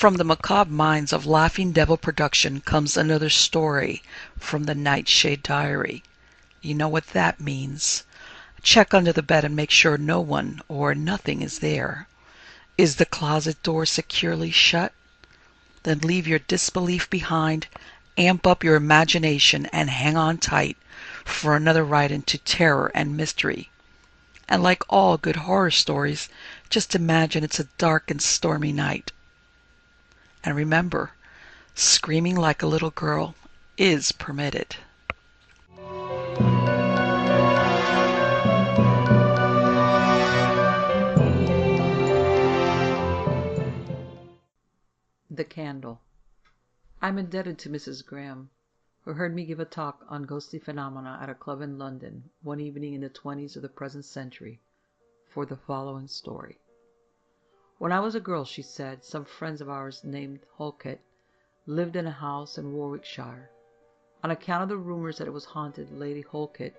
From the macabre minds of Laughing Devil Production comes another story from the Nightshade Diary. You know what that means. Check under the bed and make sure no one or nothing is there. Is the closet door securely shut? Then leave your disbelief behind, amp up your imagination, and hang on tight for another ride into terror and mystery. And like all good horror stories, just imagine it's a dark and stormy night. And remember, screaming like a little girl is permitted. The Candle. I'm indebted to Mrs. Graham, who heard me give a talk on ghostly phenomena at a club in London one evening in the 20s of the present century, for the following story. When I was a girl, she said, some friends of ours named Halkett lived in a house in Warwickshire. On account of the rumours that it was haunted, Lady Halkett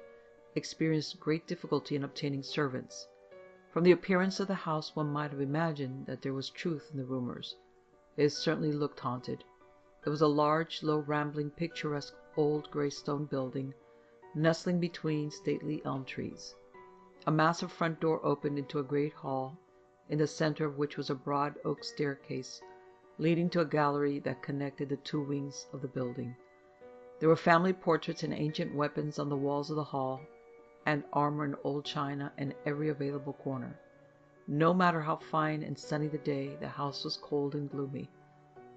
experienced great difficulty in obtaining servants. From the appearance of the house one might have imagined that there was truth in the rumours. It certainly looked haunted. It was a large, low, rambling, picturesque old grey stone building, nestling between stately elm trees. A massive front door opened into a great hall, in the centre of which was a broad oak staircase leading to a gallery that connected the two wings of the building. There were family portraits and ancient weapons on the walls of the hall, and armour and old china in every available corner. No matter how fine and sunny the day, the house was cold and gloomy.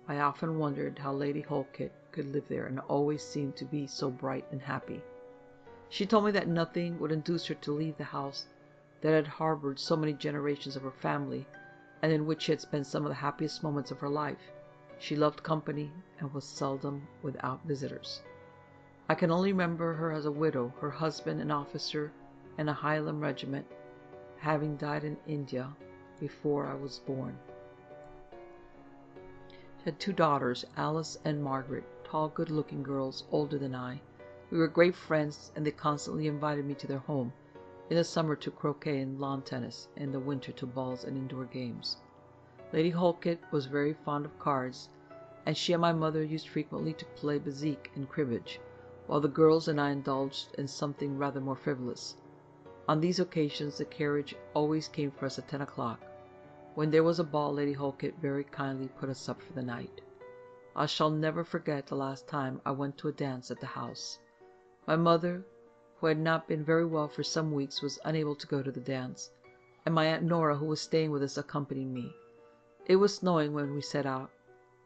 I often wondered how Lady Halkett could live there and always seemed to be so bright and happy. She told me that nothing would induce her to leave the house that had harboured so many generations of her family, and in which she had spent some of the happiest moments of her life. She loved company, and was seldom without visitors. I can only remember her as a widow, her husband an officer in a Highland regiment, having died in India before I was born. She had two daughters, Alice and Margaret, tall, good-looking girls, older than I. We were great friends, and they constantly invited me to their home, in the summer to croquet and lawn tennis, in the winter to balls and indoor games. Lady Halkett was very fond of cards, and she and my mother used frequently to play bezique and cribbage, while the girls and I indulged in something rather more frivolous. On these occasions the carriage always came for us at 10 o'clock. When there was a ball, Lady Halkett very kindly put us up for the night. I shall never forget the last time I went to a dance at the house. My mother, who had not been very well for some weeks, was unable to go to the dance, and my Aunt Nora, who was staying with us, accompanied me. It was snowing when we set out,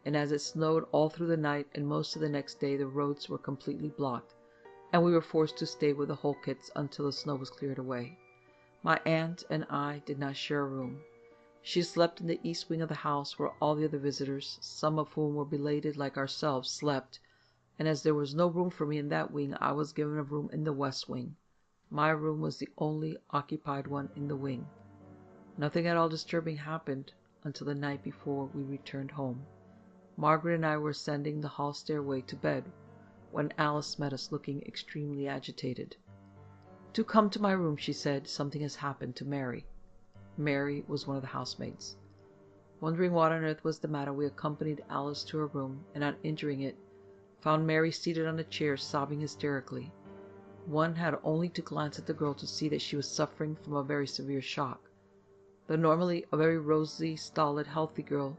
and as it snowed all through the night and most of the next day, the roads were completely blocked, and we were forced to stay with the Halketts until the snow was cleared away. My aunt and I did not share a room. She slept in the east wing of the house, where all the other visitors, some of whom were belated like ourselves, slept, and as there was no room for me in that wing, I was given a room in the west wing. My room was the only occupied one in the wing. Nothing at all disturbing happened until the night before we returned home. Margaret and I were ascending the hall stairway to bed, when Alice met us looking extremely agitated. "Do come to my room," she said. "Something has happened to Mary." Mary was one of the housemaids. Wondering what on earth was the matter, we accompanied Alice to her room, and on entering it, found Mary seated on a chair, sobbing hysterically. One had only to glance at the girl to see that she was suffering from a very severe shock. Though normally a very rosy, stolid, healthy girl,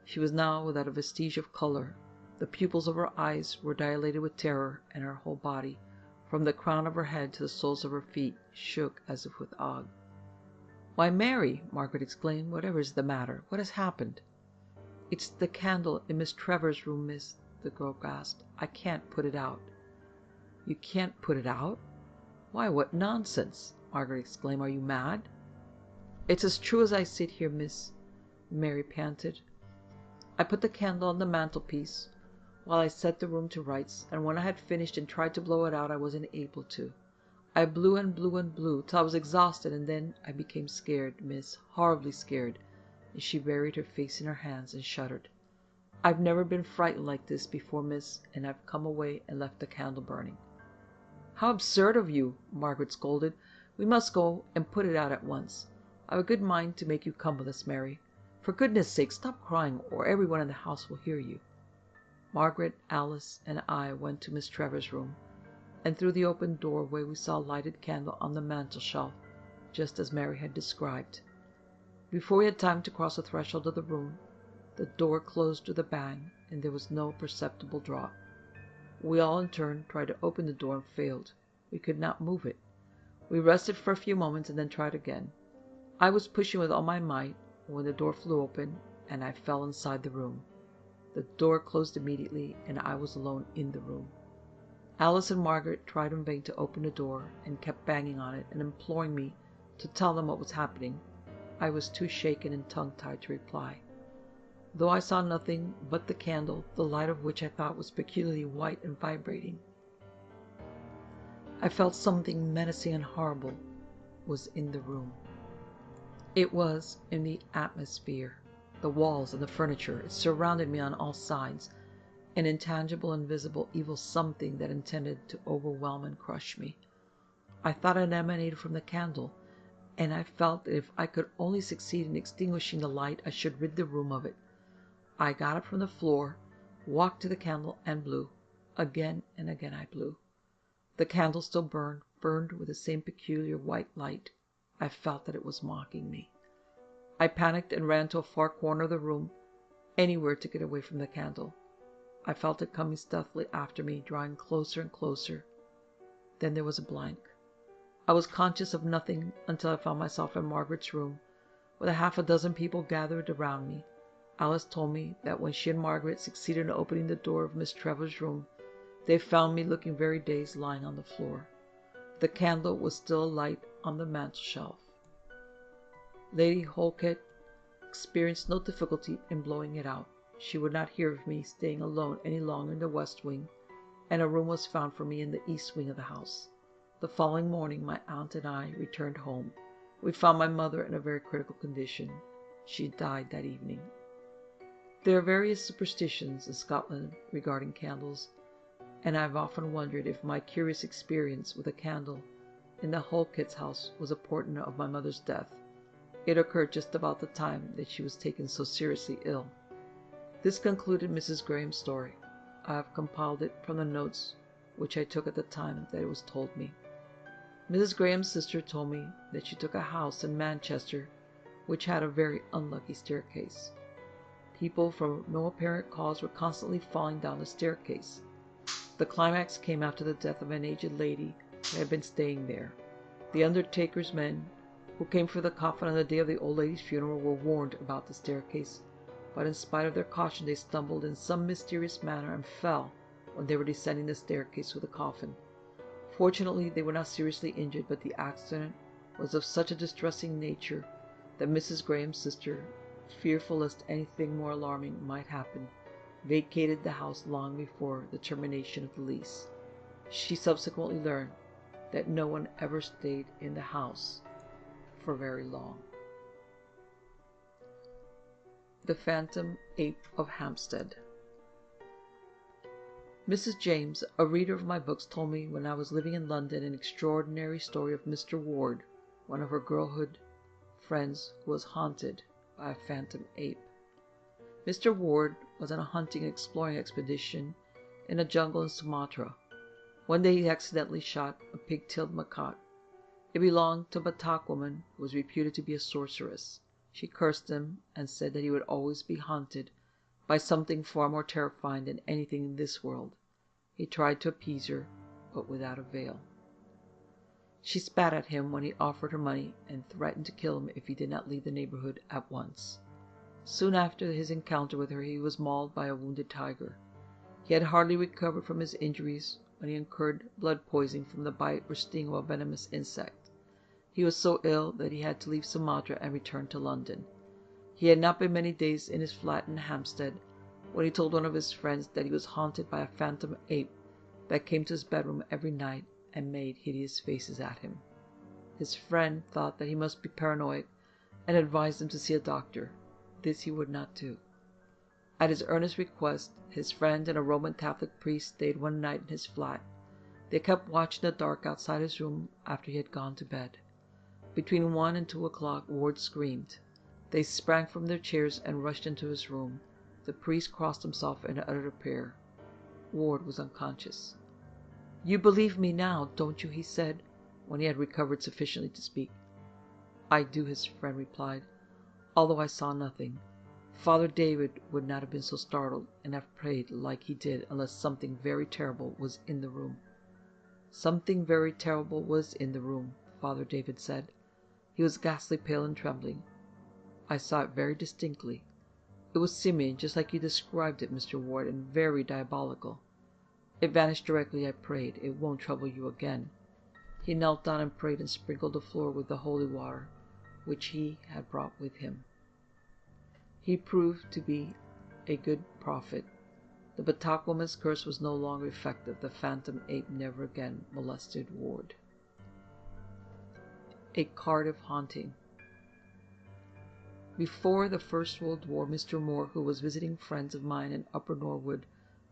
she was now without a vestige of colour. The pupils of her eyes were dilated with terror, and her whole body, from the crown of her head to the soles of her feet, shook as if with ague. "Why, Mary!" Margaret exclaimed. "Whatever is the matter? What has happened?" "It's the candle in Miss Trevor's room, miss," the girl gasped. "I can't put it out." "You can't put it out? Why, what nonsense!" Margaret exclaimed. "Are you mad?" "It's as true as I sit here, miss," Mary panted. "I put the candle on the mantelpiece while I set the room to rights, and when I had finished and tried to blow it out, I wasn't able to. I blew and blew and blew till I was exhausted, and then I became scared, miss, horribly scared," and she buried her face in her hands and shuddered. "I've never been frightened like this before, miss, and I've come away and left the candle burning." "How absurd of you!" Margaret scolded. "We must go and put it out at once. I've a good mind to make you come with us, Mary. For goodness sake, stop crying, or everyone in the house will hear you." Margaret, Alice, and I went to Miss Trevor's room, and through the open doorway we saw a lighted candle on the mantel-shelf, just as Mary had described. Before we had time to cross the threshold of the room, the door closed with a bang, and there was no perceptible draught. We all in turn tried to open the door and failed. We could not move it. We rested for a few moments and then tried again. I was pushing with all my might when the door flew open, and I fell inside the room. The door closed immediately, and I was alone in the room. Alice and Margaret tried in vain to open the door, and kept banging on it and imploring me to tell them what was happening. I was too shaken and tongue-tied to reply. Though I saw nothing but the candle, the light of which I thought was peculiarly white and vibrating, I felt something menacing and horrible was in the room. It was in the atmosphere, the walls and the furniture. It surrounded me on all sides, an intangible, invisible, evil something that intended to overwhelm and crush me. I thought it emanated from the candle, and I felt that if I could only succeed in extinguishing the light, I should rid the room of it. I got up from the floor, walked to the candle, and blew. Again and again I blew. The candle still burned with the same peculiar white light. I felt that it was mocking me. I panicked and ran to a far corner of the room, anywhere to get away from the candle. I felt it coming stealthily after me, drawing closer and closer. Then there was a blank. I was conscious of nothing until I found myself in Margaret's room, with half a dozen people gathered around me. Alice told me that when she and Margaret succeeded in opening the door of Miss Trevor's room, they found me looking very dazed, lying on the floor. The candle was still alight on the mantel-shelf. Lady Holkett experienced no difficulty in blowing it out. She would not hear of me staying alone any longer in the west wing, and a room was found for me in the east wing of the house. The following morning my aunt and I returned home. We found my mother in a very critical condition. She died that evening. There are various superstitions in Scotland regarding candles, and I have often wondered if my curious experience with a candle in the Holkett's house was a portent of my mother's death. It occurred just about the time that she was taken so seriously ill. This concluded Mrs. Graham's story. I have compiled it from the notes which I took at the time that it was told me. Mrs. Graham's sister told me that she took a house in Manchester which had a very unlucky staircase. People from no apparent cause were constantly falling down the staircase. The climax came after the death of an aged lady who had been staying there. The undertaker's men, who came for the coffin on the day of the old lady's funeral, were warned about the staircase, but in spite of their caution they stumbled in some mysterious manner and fell when they were descending the staircase with the coffin. Fortunately, they were not seriously injured, but the accident was of such a distressing nature that Mrs. Graham's sister, fearful lest anything more alarming might happen, vacated the house long before the termination of the lease. She subsequently learned that no one ever stayed in the house for very long. The Phantom Ape of Hampstead. Mrs. James, a reader of my books, told me when I was living in London an extraordinary story of Mr. Ward, one of her girlhood friends, who was haunted by a phantom ape. Mr. Ward was on a hunting and exploring expedition in a jungle in Sumatra. One day he accidentally shot a pig-tailed macaque. It belonged to a Batak woman who was reputed to be a sorceress. She cursed him and said that he would always be haunted by something far more terrifying than anything in this world. He tried to appease her, but without avail. She spat at him when he offered her money and threatened to kill him if he did not leave the neighborhood at once. Soon after his encounter with her, he was mauled by a wounded tiger. He had hardly recovered from his injuries when he incurred blood poisoning from the bite or sting of a venomous insect. He was so ill that he had to leave Sumatra and return to London. He had not been many days in his flat in Hampstead when he told one of his friends that he was haunted by a phantom ape that came to his bedroom every night and made hideous faces at him. His friend thought that he must be paranoid and advised him to see a doctor. This he would not do. At his earnest request, his friend and a Roman Catholic priest stayed one night in his flat. They kept watch in the dark outside his room after he had gone to bed. Between 1 and 2 o'clock, Ward screamed. They sprang from their chairs and rushed into his room. The priest crossed himself and uttered a prayer. Ward was unconscious. "You believe me now, don't you?" he said, when he had recovered sufficiently to speak. "I do," his friend replied, "although I saw nothing. Father David would not have been so startled and have prayed like he did unless something very terrible was in the room." "Something very terrible was in the room," Father David said. He was ghastly pale and trembling. "I saw it very distinctly. It was simian, just like you described it, Mr. Ward, and very diabolical. It vanished directly I prayed. It won't trouble you again." He knelt down and prayed and sprinkled the floor with the holy water, which he had brought with him. He proved to be a good prophet. The Batak woman's curse was no longer effective. The phantom ape never again molested Ward. A Cardiff Haunting. Before the First World War, Mr. Moore, who was visiting friends of mine in Upper Norwood,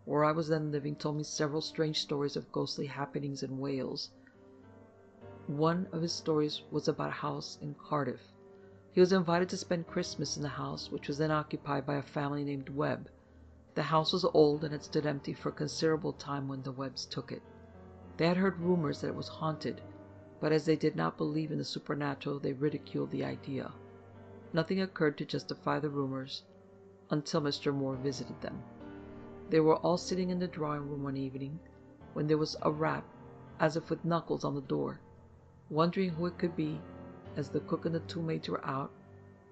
where I was then living, told me several strange stories of ghostly happenings in Wales. One of his stories was about a house in Cardiff. He was invited to spend Christmas in the house, which was then occupied by a family named Webb. The house was old and had stood empty for a considerable time when the Webbs took it. They had heard rumors that it was haunted, but as they did not believe in the supernatural, they ridiculed the idea. Nothing occurred to justify the rumors until Mr. Moore visited them. They were all sitting in the drawing room one evening when there was a rap, as if with knuckles, on the door. Wondering who it could be, as the cook and the two maids were out,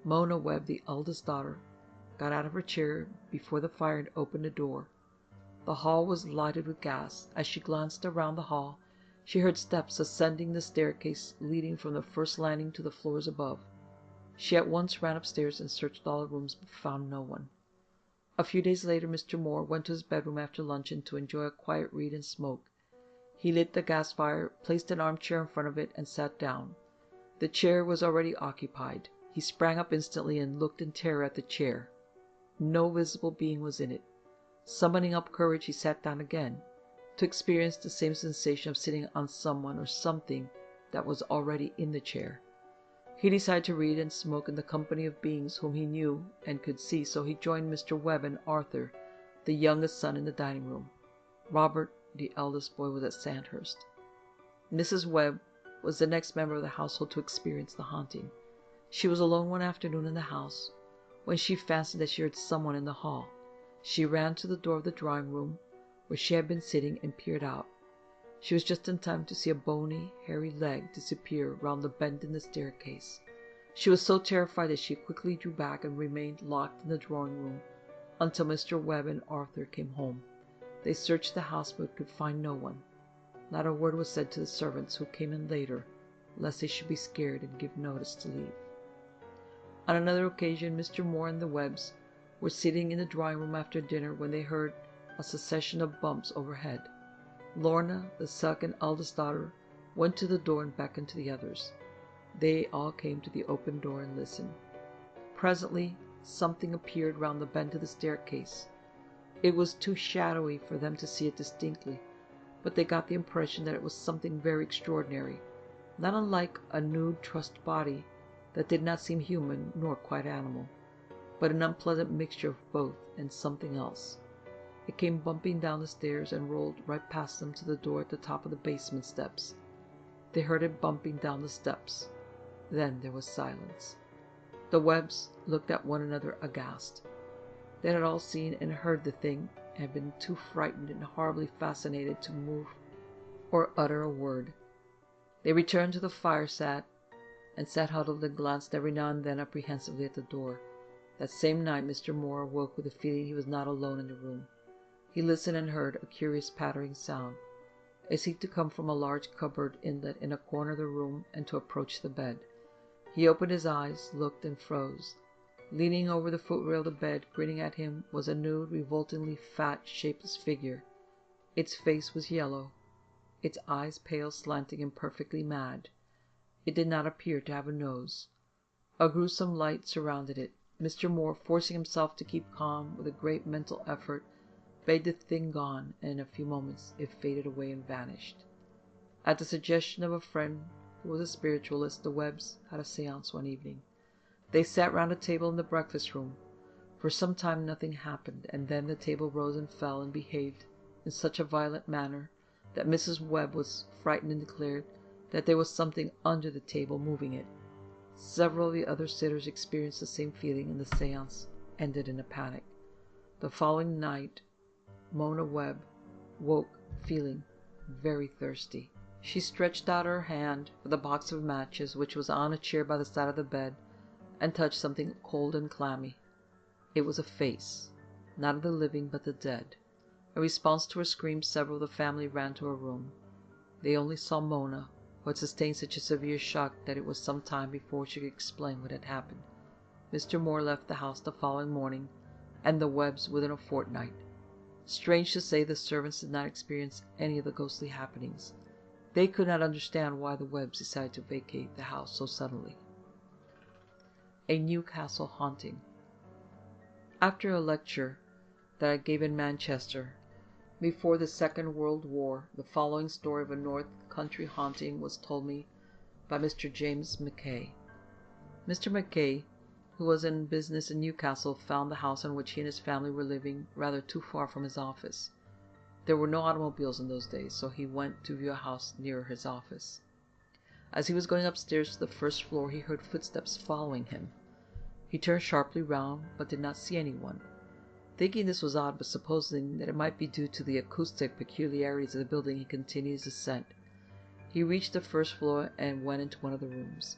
Mona Webb, the eldest daughter, got out of her chair before the fire and opened the door. The hall was lighted with gas. As she glanced around the hall, she heard steps ascending the staircase leading from the first landing to the floors above. She at once ran upstairs and searched all the rooms, but found no one. A few days later, Mr. Moore went to his bedroom after luncheon to enjoy a quiet read and smoke. He lit the gas fire, placed an armchair in front of it, and sat down. The chair was already occupied. He sprang up instantly and looked in terror at the chair. No visible being was in it. Summoning up courage, he sat down again, to experience the same sensation of sitting on someone or something that was already in the chair. He decided to read and smoke in the company of beings whom he knew and could see, so he joined Mr. Webb and Arthur, the youngest son, in the dining room. Robert, the eldest boy, was at Sandhurst. Mrs. Webb was the next member of the household to experience the haunting. She was alone one afternoon in the house when she fancied that she heard someone in the hall. She ran to the door of the drawing room, where she had been sitting, and peered out. She was just in time to see a bony, hairy leg disappear round the bend in the staircase. She was so terrified that she quickly drew back and remained locked in the drawing room until Mr. Webb and Arthur came home. They searched the house but could find no one. Not a word was said to the servants, who came in later, lest they should be scared and give notice to leave. On another occasion, Mr. Moore and the Webbs were sitting in the drawing room after dinner when they heard a succession of bumps overhead. Lorna, the second eldest daughter, went to the door and beckoned to the others. They all came to the open door and listened. Presently, something appeared round the bend of the staircase. It was too shadowy for them to see it distinctly, but they got the impression that it was something very extraordinary, not unlike a nude trussed body that did not seem human nor quite animal, but an unpleasant mixture of both and something else. It came bumping down the stairs and rolled right past them to the door at the top of the basement steps. They heard it bumping down the steps. Then there was silence. The Webbs looked at one another aghast. They had all seen and heard the thing, and had been too frightened and horribly fascinated to move or utter a word. They returned to the fireside, and sat huddled and glanced every now and then apprehensively at the door. That same night Mr. Moore awoke with the feeling he was not alone in the room. He listened and heard a curious pattering sound. It seemed to come from a large cupboard inlet in a corner of the room and to approach the bed. He opened his eyes, looked, and froze. Leaning over the footrail of the bed, grinning at him, was a nude, revoltingly fat, shapeless figure. Its face was yellow, its eyes pale, slanting, and perfectly mad. It did not appear to have a nose. A gruesome light surrounded it. Mr. Moore, forcing himself to keep calm with a great mental effort, bade the thing gone, and in a few moments it faded away and vanished. At the suggestion of a friend who was a spiritualist, the Webbs had a séance one evening. They sat round a table in the breakfast room. For some time nothing happened, and then the table rose and fell and behaved in such a violent manner that Mrs. Webb was frightened and declared that there was something under the table moving it. Several of the other sitters experienced the same feeling, and the séance ended in a panic. The following night Mona Webb woke feeling very thirsty. She stretched out her hand for the box of matches which was on a chair by the side of the bed, and touched something cold and clammy. It was a face, not of the living but the dead. In response to her screams, several of the family ran to her room. They only saw Mona, who had sustained such a severe shock that it was some time before she could explain what had happened. Mr. Moore left the house the following morning, and the Webbs within a fortnight. Strange to say, the servants did not experience any of the ghostly happenings. They could not understand why the Webbs decided to vacate the house so suddenly. A Newcastle haunting. After a lecture that I gave in Manchester before the Second World War, the following story of a North Country haunting was told me by Mr. James Mackay. Mr. Mackay, who was in business in Newcastle, found the house in which he and his family were living rather too far from his office. There were no automobiles in those days, so he went to view a house nearer his office. As he was going upstairs to the first floor, he heard footsteps following him. He turned sharply round, but did not see anyone. Thinking this was odd, but supposing that it might be due to the acoustic peculiarities of the building, he continued his ascent. He reached the first floor and went into one of the rooms.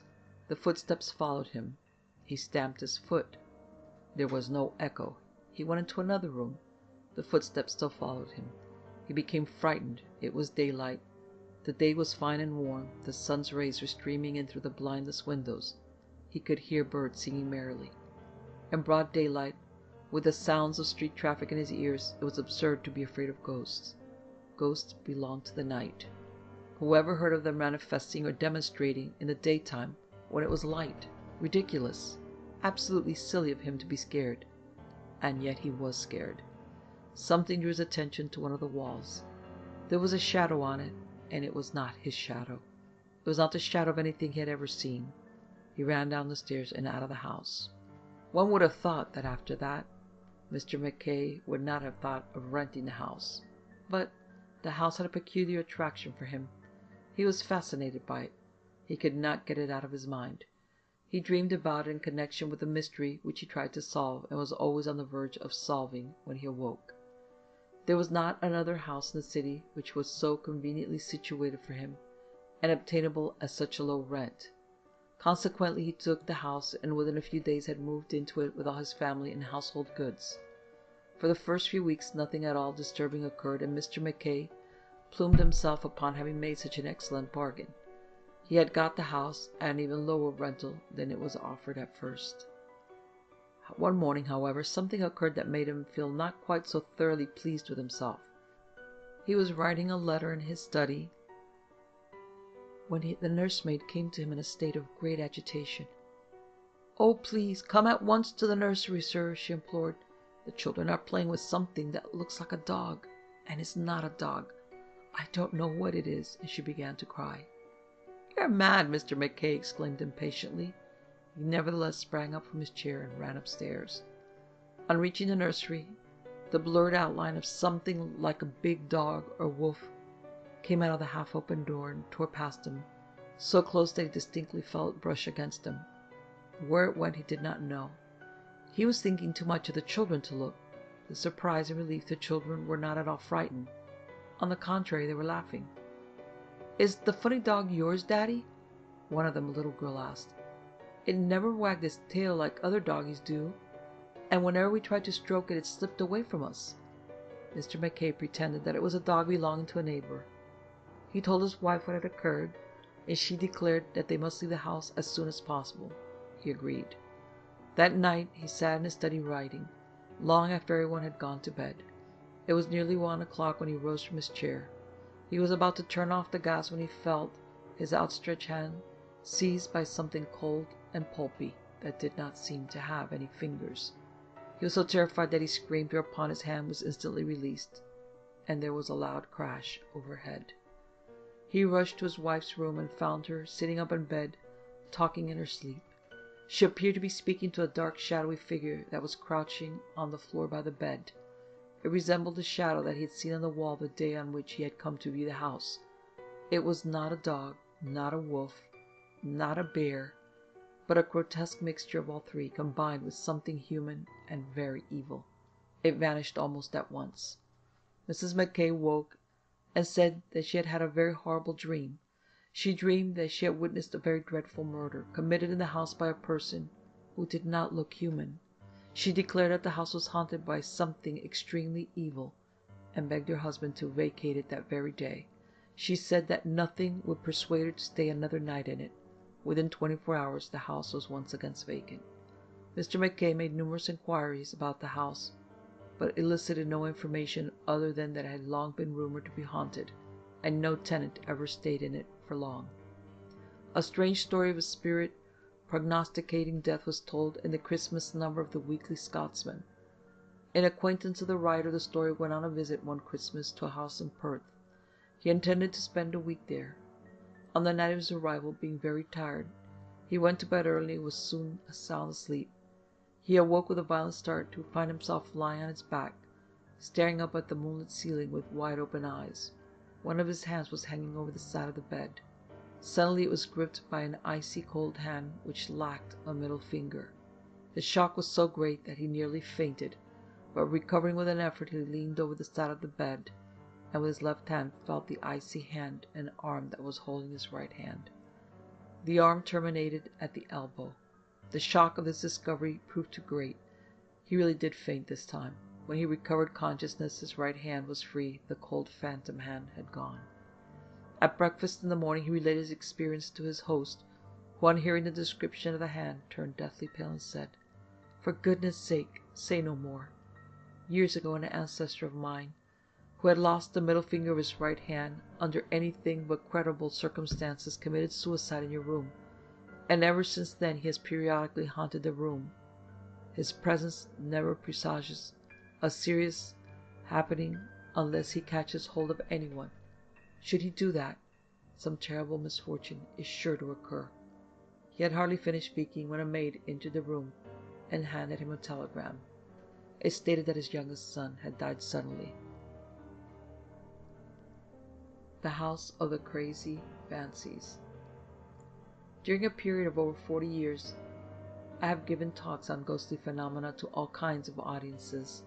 The footsteps followed him. He stamped his foot. There was no echo. He went into another room. The footsteps still followed him. He became frightened. It was daylight. The day was fine and warm. The sun's rays were streaming in through the blindless windows. He could hear birds singing merrily. In broad daylight, with the sounds of street traffic in his ears, it was absurd to be afraid of ghosts. Ghosts belong to the night. Whoever heard of them manifesting or demonstrating in the daytime when it was light? Ridiculous. Absolutely silly of him to be scared. And yet he was scared. Something drew his attention to one of the walls. There was a shadow on it, and it was not his shadow. It was not the shadow of anything he had ever seen. He ran down the stairs and out of the house. One would have thought that after that, Mr. Mackay would not have thought of renting the house. But the house had a peculiar attraction for him. He was fascinated by it. He could not get it out of his mind. He dreamed about it in connection with a mystery which he tried to solve, and was always on the verge of solving when he awoke. There was not another house in the city which was so conveniently situated for him, and obtainable at such a low rent. Consequently, he took the house, and within a few days had moved into it with all his family and household goods. For the first few weeks nothing at all disturbing occurred, and Mr. Mackay plumed himself upon having made such an excellent bargain. He had got the house at an even lower rental than it was offered at first. One morning, however, something occurred that made him feel not quite so thoroughly pleased with himself. He was writing a letter in his study when the nursemaid came to him in a state of great agitation. "Oh, please, come at once to the nursery, sir," she implored. "The children are playing with something that looks like a dog, and is not a dog. I don't know what it is," and she began to cry. "You're mad," Mr. Mackay exclaimed impatiently. He nevertheless sprang up from his chair and ran upstairs. On reaching the nursery, the blurred outline of something like a big dog or wolf came out of the half-open door and tore past him, so close that he distinctly felt it brush against him. Where it went he did not know. He was thinking too much of the children to look. To his surprise and relief, the children were not at all frightened. On the contrary, they were laughing. "Is the funny dog yours, Daddy?" one of them, a little girl, asked. "It never wagged its tail like other doggies do, and whenever we tried to stroke it, it slipped away from us." Mr. Mackay pretended that it was a dog belonging to a neighbor. He told his wife what had occurred, and she declared that they must leave the house as soon as possible. He agreed. That night he sat in his study writing, long after everyone had gone to bed. It was nearly 1 o'clock when he rose from his chair. He was about to turn off the gas when he felt his outstretched hand seized by something cold and pulpy that did not seem to have any fingers. He was so terrified that he screamed, whereupon his hand was instantly released, and there was a loud crash overhead. He rushed to his wife's room and found her sitting up in bed, talking in her sleep. She appeared to be speaking to a dark, shadowy figure that was crouching on the floor by the bed. It resembled the shadow that he had seen on the wall the day on which he had come to view the house. It was not a dog, not a wolf, not a bear, but a grotesque mixture of all three, combined with something human and very evil. It vanished almost at once. Mrs. McKay woke and said that she had had a very horrible dream. She dreamed that she had witnessed a very dreadful murder, committed in the house by a person who did not look human. She declared that the house was haunted by something extremely evil, and begged her husband to vacate it that very day. She said that nothing would persuade her to stay another night in it. Within 24 hours, the house was once again vacant. Mr. McKay made numerous inquiries about the house, but elicited no information other than that it had long been rumored to be haunted, and no tenant ever stayed in it for long. A strange story of a spirit prognosticating death was told in the Christmas number of the Weekly Scotsman. An acquaintance of the writer of the story went on a visit one Christmas to a house in Perth. He intended to spend a week there. On the night of his arrival, being very tired, he went to bed early and was soon sound asleep. He awoke with a violent start to find himself lying on his back, staring up at the moonlit ceiling with wide-open eyes. One of his hands was hanging over the side of the bed. Suddenly it was gripped by an icy cold hand which lacked a middle finger. The shock was so great that he nearly fainted, but recovering with an effort, he leaned over the side of the bed, and with his left hand felt the icy hand and arm that was holding his right hand. The arm terminated at the elbow. The shock of this discovery proved too great. He really did faint this time. When he recovered consciousness, his right hand was free. The cold phantom hand had gone. At breakfast in the morning, he related his experience to his host, who, on hearing the description of the hand, turned deathly pale and said, "For goodness' sake, say no more. Years ago, an ancestor of mine, who had lost the middle finger of his right hand under anything but credible circumstances, committed suicide in your room, and ever since then he has periodically haunted the room. His presence never presages a serious happening unless he catches hold of anyone. Should he do that, some terrible misfortune is sure to occur." He had hardly finished speaking when a maid entered the room and handed him a telegram. It stated that his youngest son had died suddenly. The House of the Crazy Fancies. During a period of over 40 years, I have given talks on ghostly phenomena to all kinds of audiences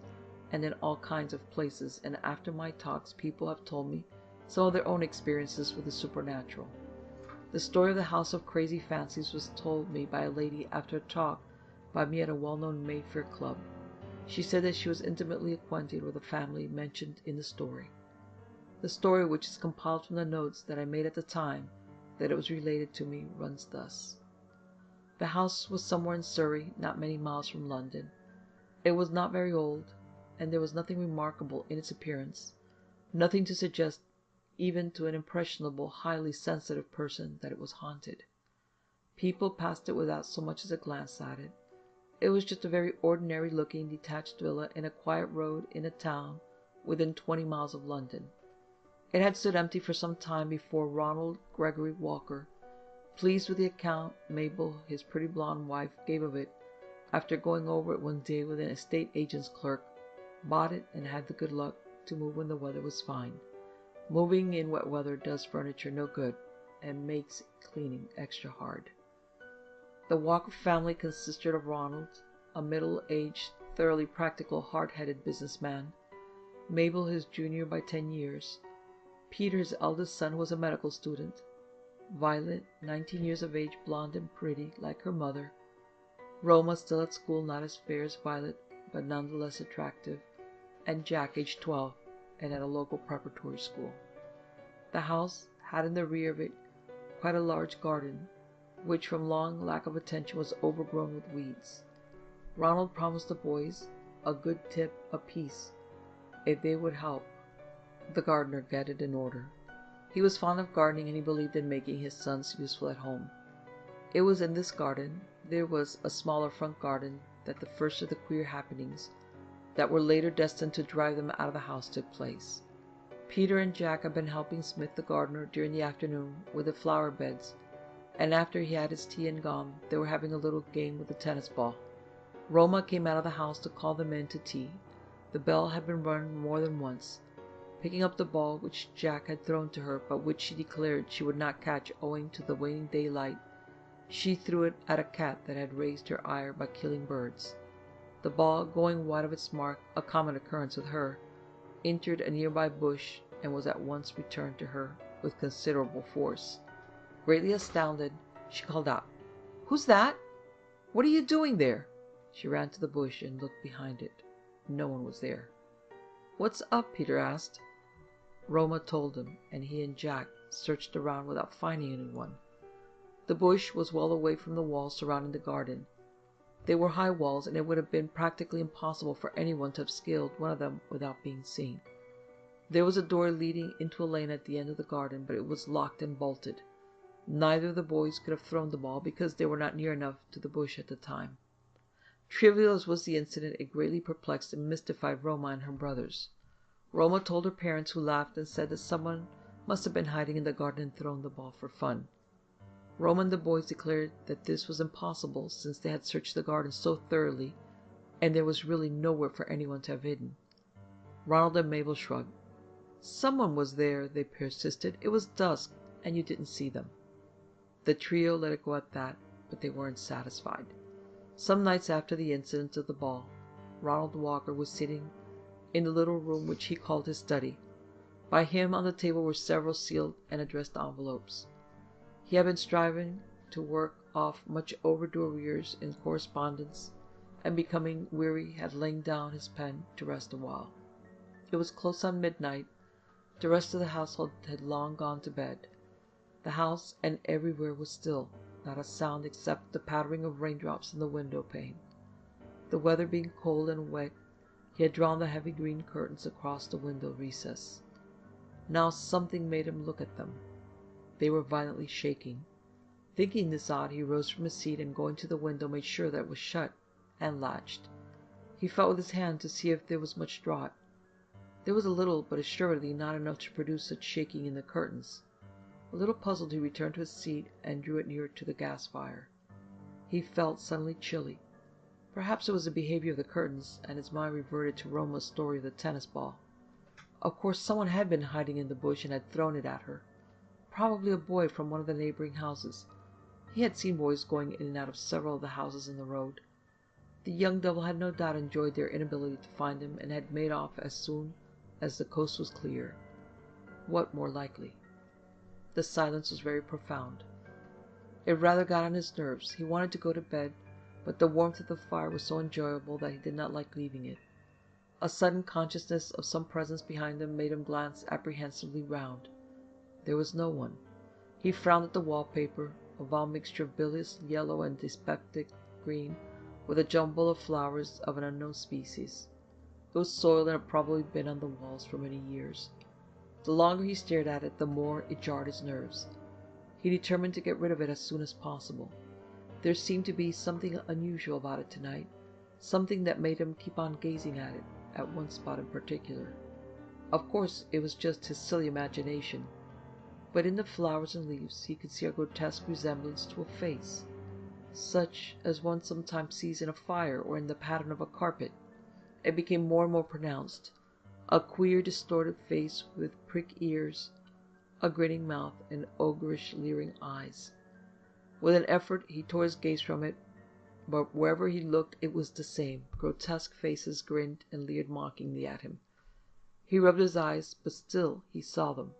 and in all kinds of places, and after my talks people have told me some of their own experiences with the supernatural. The story of the House of Crazy Fancies was told me by a lady after a talk by me at a well-known Mayfair club. She said that she was intimately acquainted with the family mentioned in the story. The story, which is compiled from the notes that I made at the time that it was related to me, runs thus. The house was somewhere in Surrey, not many miles from London. It was not very old, and there was nothing remarkable in its appearance, nothing to suggest even to an impressionable, highly sensitive person that it was haunted. People passed it without so much as a glance at it. It was just a very ordinary-looking detached villa in a quiet road in a town within 20 miles of London. It had stood empty for some time before Ronald Gregory Walker, pleased with the account Mabel, his pretty blonde wife, gave of it, after going over it one day with an estate agent's clerk, bought it and had the good luck to move when the weather was fine. Moving in wet weather does furniture no good and makes cleaning extra hard. The Walker family consisted of Ronald, a middle-aged, thoroughly practical, hard-headed businessman, Mabel, his junior by 10 years, Peter, his eldest son, who was a medical student, Violet, 19 years of age, blonde and pretty, like her mother, Roma, still at school, not as fair as Violet, but none the less attractive, and Jack, aged 12, and at a local preparatory school. The house had in the rear of it quite a large garden, which from long lack of attention was overgrown with weeds. Ronald promised the boys a good tip apiece if they would help the gardener get it in order. He was fond of gardening, and he believed in making his sons useful at home. It was in this garden, there was a smaller front garden, that the first of the queer happenings that were later destined to drive them out of the house took place. Peter and Jack had been helping Smith the gardener during the afternoon with the flower beds, and after he had his tea and gone, they were having a little game with a tennis ball. Roma came out of the house to call them in to tea. The bell had been rung more than once. Picking up the ball which Jack had thrown to her, but which she declared she would not catch owing to the waning daylight, she threw it at a cat that had raised her ire by killing birds. The ball, going wide of its mark, a common occurrence with her, entered a nearby bush and was at once returned to her with considerable force. Greatly astounded, she called out, "Who's that? What are you doing there?" She ran to the bush and looked behind it. No one was there. "What's up?" Peter asked. Roma told him, and he and Jack searched around without finding anyone. The bush was well away from the walls surrounding the garden. They were high walls, and it would have been practically impossible for anyone to have scaled one of them without being seen. There was a door leading into a lane at the end of the garden, but it was locked and bolted. Neither of the boys could have thrown the ball because they were not near enough to the bush at the time. Trivial as was the incident, it greatly perplexed and mystified Roma and her brothers. Roma told her parents, who laughed and said that someone must have been hiding in the garden and thrown the ball for fun. Roma and the boys declared that this was impossible, since they had searched the garden so thoroughly, and there was really nowhere for anyone to have hidden. Ronald and Mabel shrugged. "Someone was there," they persisted. "It was dusk, and you didn't see them." The trio let it go at that, but they weren't satisfied. Some nights after the incident of the ball, Ronald Walker was sitting in the little room which he called his study. By him on the table were several sealed and addressed envelopes. He had been striving to work off much overdue arrears in correspondence, and becoming weary had lain down his pen to rest a while. It was close on midnight. The rest of the household had long gone to bed. The house and everywhere was still, not a sound except the pattering of raindrops in the window pane. The weather being cold and wet, he had drawn the heavy green curtains across the window recess. Now something made him look at them. They were violently shaking. Thinking this odd, he rose from his seat and, going to the window, made sure that it was shut and latched. He felt with his hand to see if there was much draught. There was a little, but assuredly not enough to produce such shaking in the curtains. A little puzzled, he returned to his seat and drew it nearer to the gas fire. He felt suddenly chilly. Perhaps it was the behavior of the curtains, and his mind reverted to Roma's story of the tennis ball. Of course, someone had been hiding in the bush and had thrown it at her. Probably a boy from one of the neighboring houses. He had seen boys going in and out of several of the houses in the road. The young devil had no doubt enjoyed their inability to find him, and had made off as soon as the coast was clear. What more likely? The silence was very profound. It rather got on his nerves. He wanted to go to bed, but the warmth of the fire was so enjoyable that he did not like leaving it. A sudden consciousness of some presence behind him made him glance apprehensively round. There was no one. He frowned at the wallpaper, a vile mixture of bilious yellow and dyspeptic green, with a jumble of flowers of an unknown species. It was soiled and had probably been on the walls for many years. The longer he stared at it, the more it jarred his nerves. He determined to get rid of it as soon as possible. There seemed to be something unusual about it tonight, something that made him keep on gazing at it, at one spot in particular. Of course, it was just his silly imagination, but in the flowers and leaves he could see a grotesque resemblance to a face, such as one sometimes sees in a fire or in the pattern of a carpet. It became more and more pronounced. A queer, distorted face with prick ears, a grinning mouth, and ogreish, leering eyes. With an effort he tore his gaze from it, but wherever he looked it was the same. Grotesque faces grinned and leered mockingly at him. He rubbed his eyes, but still he saw them.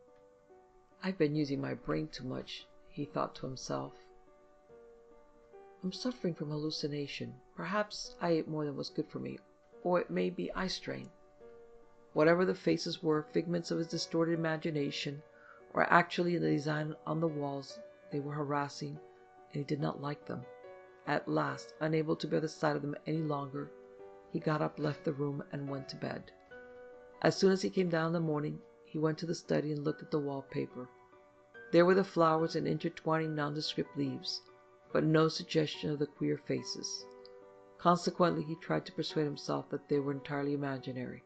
"I've been using my brain too much," he thought to himself. "I'm suffering from hallucination. Perhaps I ate more than was good for me, or it may be eye strain." Whatever the faces were, figments of his distorted imagination, or actually in the design on the walls, they were harassing, and he did not like them. At last, unable to bear the sight of them any longer, he got up, left the room, and went to bed. As soon as he came down in the morning, he went to the study and looked at the wallpaper. There were the flowers and intertwining nondescript leaves, but no suggestion of the queer faces. Consequently, he tried to persuade himself that they were entirely imaginary.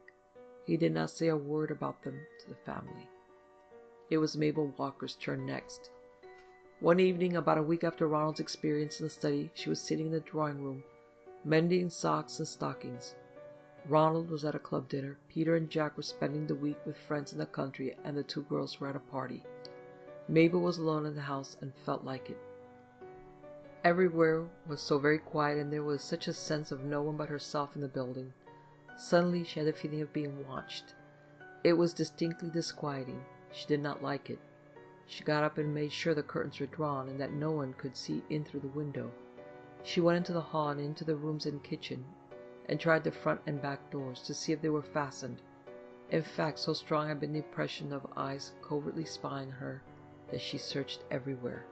He did not say a word about them to the family. It was Mabel Walker's turn next. One evening, about a week after Ronald's experience in the study, she was sitting in the drawing room, mending socks and stockings. Ronald was at a club dinner. Peter and Jack were spending the week with friends in the country, and the two girls were at a party. Mabel was alone in the house and felt like it. Everywhere was so very quiet, and there was such a sense of no one but herself in the building. Suddenly she had the feeling of being watched. It was distinctly disquieting. She did not like it. She got up and made sure the curtains were drawn and that no one could see in through the window. She went into the hall and into the rooms and kitchen, and tried the front and back doors to see if they were fastened. In fact, so strong had been the impression of eyes covertly spying her that she searched everywhere.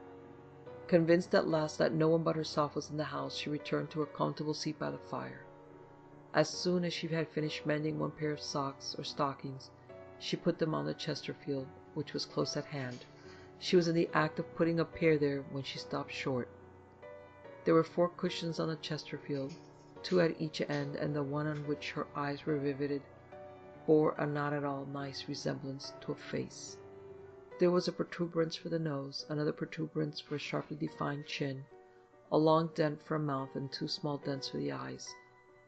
Convinced at last that no one but herself was in the house, she returned to her comfortable seat by the fire. As soon as she had finished mending one pair of socks or stockings, she put them on the Chesterfield, which was close at hand. She was in the act of putting a pair there when she stopped short. There were 4 cushions on the Chesterfield, 2 at each end, and the one on which her eyes were riveted bore a not at all nice resemblance to a face. There was a protuberance for the nose, another protuberance for a sharply defined chin, a long dent for a mouth, and 2 small dents for the eyes,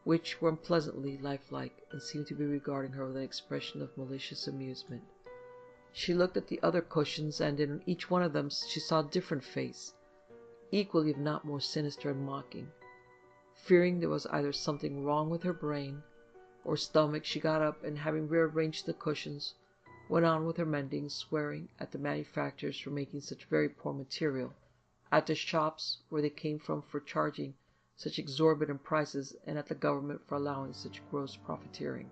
which were unpleasantly lifelike and seemed to be regarding her with an expression of malicious amusement. She looked at the other cushions, and in each one of them she saw a different face, equally if not more sinister and mocking. Fearing there was either something wrong with her brain or stomach, she got up, and having rearranged the cushions, went on with her mending, swearing at the manufacturers for making such very poor material, at the shops where they came from for charging such exorbitant prices, and at the government for allowing such gross profiteering.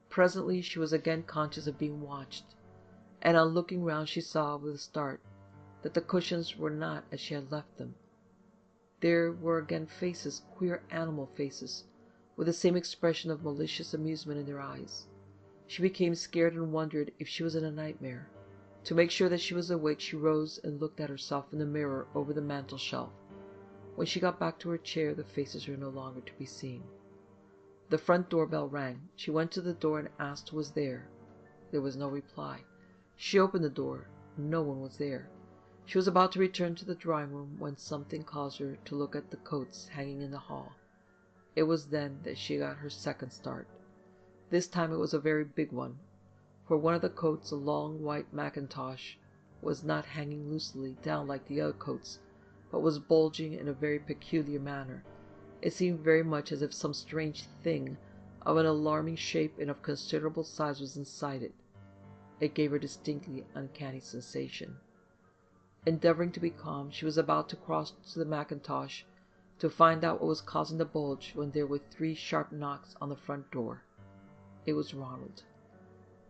Presently she was again conscious of being watched, and on looking round she saw, with a start, that the cushions were not as she had left them. There were again faces, queer animal faces, with the same expression of malicious amusement in their eyes. She became scared and wondered if she was in a nightmare. To make sure that she was awake, she rose and looked at herself in the mirror over the mantel-shelf. When she got back to her chair, the faces were no longer to be seen. The front door-bell rang. She went to the door and asked who was there. There was no reply. She opened the door. No one was there. She was about to return to the drawing-room when something caused her to look at the coats hanging in the hall. It was then that she got her second start. This time it was a very big one, for one of the coats, a long white mackintosh, was not hanging loosely down like the other coats, but was bulging in a very peculiar manner. It seemed very much as if some strange thing of an alarming shape and of considerable size was inside it. It gave her a distinctly uncanny sensation. Endeavoring to be calm, she was about to cross to the mackintosh to find out what was causing the bulge, when there were 3 sharp knocks on the front door. It was Ronald.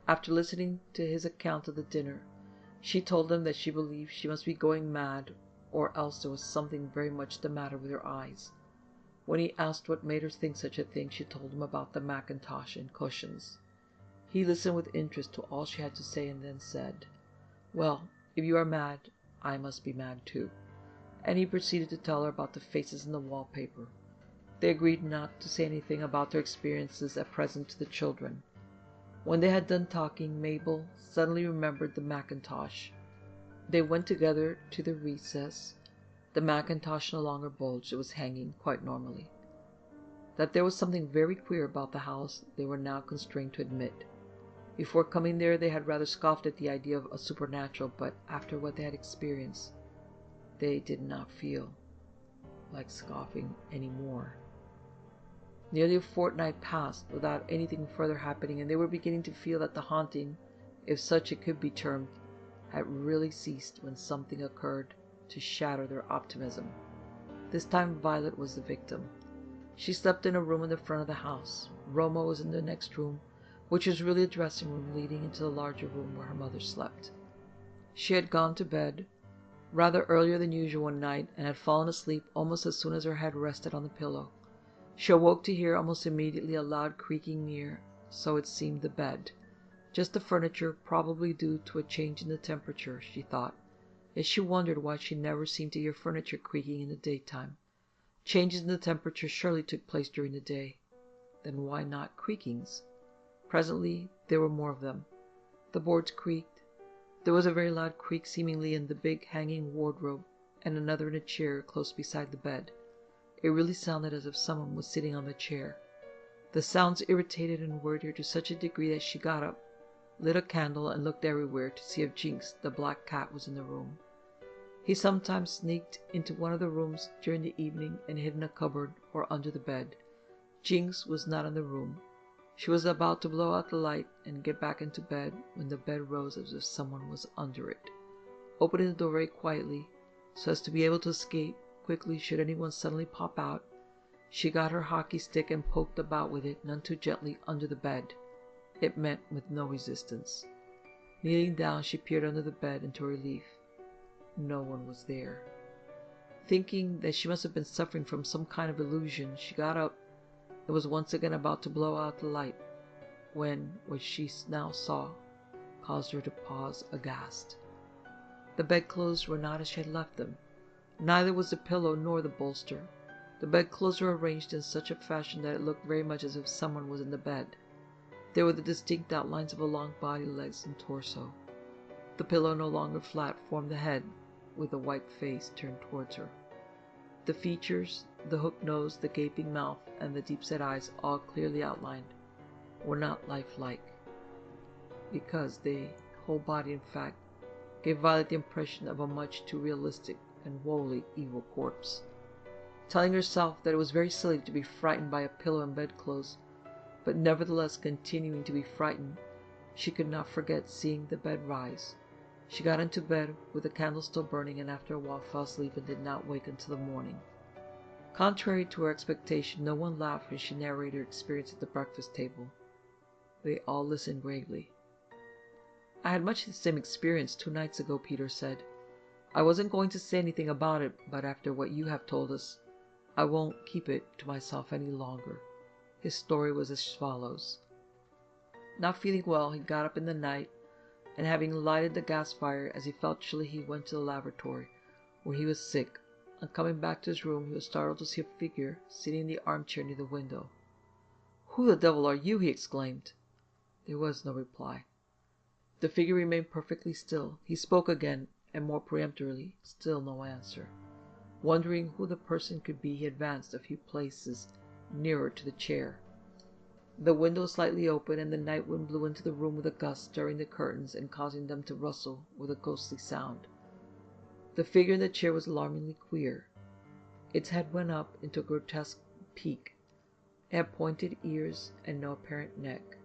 After listening to his account of the dinner, she told him that she believed she must be going mad, or else there was something very much the matter with her eyes. When he asked what made her think such a thing, she told him about the mackintosh and cushions. He listened with interest to all she had to say, and then said, "Well, if you are mad, I must be mad too." And he proceeded to tell her about the faces in the wallpaper. They agreed not to say anything about their experiences at present to the children. When they had done talking, Mabel suddenly remembered the mackintosh. They went together to the recess. The mackintosh no longer bulged. It was hanging quite normally. That there was something very queer about the house they were now constrained to admit. Before coming there they had rather scoffed at the idea of a supernatural, but after what they had experienced, they did not feel like scoffing any more. Nearly a fortnight passed without anything further happening, and they were beginning to feel that the haunting, if such it could be termed, had really ceased, when something occurred to shatter their optimism. This time Violet was the victim. She slept in a room in the front of the house. Roma was in the next room, which was really a dressing room leading into the larger room where her mother slept. She had gone to bed rather earlier than usual one night, and had fallen asleep almost as soon as her head rested on the pillow. She awoke to hear almost immediately a loud creaking near, so it seemed, the bed. Just the furniture, probably due to a change in the temperature, she thought, yet she wondered why she never seemed to hear furniture creaking in the daytime. Changes in the temperature surely took place during the day. Then why not creakings? Presently there were more of them. The boards creaked, There was a very loud creak seemingly in the big hanging wardrobe, and another in a chair close beside the bed. It really sounded as if someone was sitting on the chair. The sounds irritated and worried her to such a degree that she got up, lit a candle, and looked everywhere to see if Jinx, the black cat, was in the room. He sometimes sneaked into one of the rooms during the evening and hid in a cupboard or under the bed. Jinx was not in the room. She was about to blow out the light and get back into bed when the bed rose as if someone was under it. Opening the door very quietly, so as to be able to escape quickly should anyone suddenly pop out, she got her hockey stick and poked about with it none too gently under the bed. It met with no resistance. Kneeling down, she peered under the bed, and to her relief, no one was there. Thinking that she must have been suffering from some kind of illusion, she got up and was once again about to blow out the light when what she now saw caused her to pause aghast. The bedclothes were not as she had left them. Neither was the pillow nor the bolster. The bedclothes were arranged in such a fashion that it looked very much as if someone was in the bed. There were the distinct outlines of a long body, legs, and torso. The pillow, no longer flat, formed the head, with a white face turned towards her. The features, the hooked nose, the gaping mouth, and the deep-set eyes, all clearly outlined, were not lifelike, because the whole body, in fact, gave Violet the impression of a much too realistic and woefully evil corpse. Telling herself that it was very silly to be frightened by a pillow and bedclothes, but nevertheless continuing to be frightened, she could not forget seeing the bed rise. She got into bed with the candle still burning, and after a while fell asleep and did not wake until the morning. Contrary to her expectation, no one laughed when she narrated her experience at the breakfast table. They all listened gravely. "I had much the same experience 2 nights ago," Peter said. "I wasn't going to say anything about it, but after what you have told us, I won't keep it to myself any longer." His story was as follows. Not feeling well, he got up in the night, and having lighted the gas fire, as he felt chilly, he went to the lavatory, where he was sick. On coming back to his room, he was startled to see a figure sitting in the armchair near the window. "Who the devil are you?" he exclaimed. There was no reply. The figure remained perfectly still. He spoke again, and more peremptorily. Still no answer. Wondering who the person could be, he advanced a few paces nearer to the chair. The window was slightly open, and the night wind blew into the room with a gust, stirring the curtains and causing them to rustle with a ghostly sound. The figure in the chair was alarmingly queer. Its head went up into a grotesque peak. It had pointed ears and no apparent neck.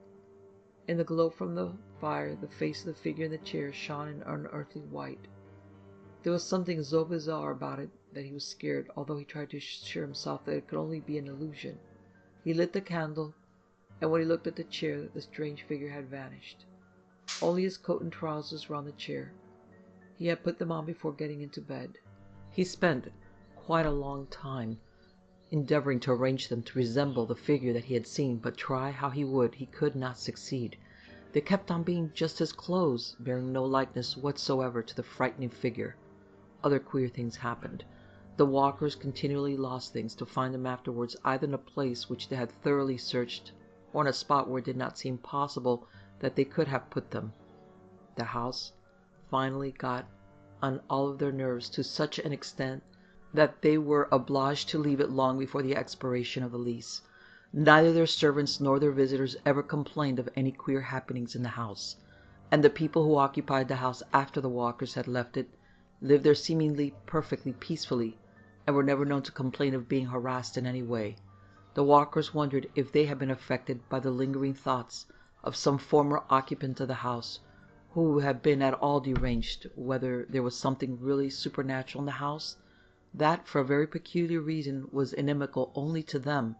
In the glow from the fire, the face of the figure in the chair shone in unearthly white. There was something so bizarre about it that he was scared, although he tried to assure himself that it could only be an illusion. He lit the candle, and when he looked at the chair, the strange figure had vanished. Only his coat and trousers were on the chair. He had put them on before getting into bed. He spent quite a long time endeavoring to arrange them to resemble the figure that he had seen, but try how he would, he could not succeed. They kept on being just his clothes, bearing no likeness whatsoever to the frightening figure. Other queer things happened. The walkers continually lost things, to find them afterwards either in a place which they had thoroughly searched, or in a spot where it did not seem possible that they could have put them. The house finally got on all of their nerves to such an extent that they were obliged to leave it long before the expiration of the lease. Neither their servants nor their visitors ever complained of any queer happenings in the house, and the people who occupied the house after the walkers had left it lived there seemingly perfectly peacefully, and were never known to complain of being harassed in any way. The walkers wondered if they had been affected by the lingering thoughts of some former occupant of the house, who had been at all deranged, whether there was something really supernatural in the house. That, for a very peculiar reason, was inimical only to them.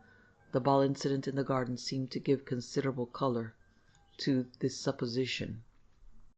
The ball incident in the garden seemed to give considerable color to this supposition.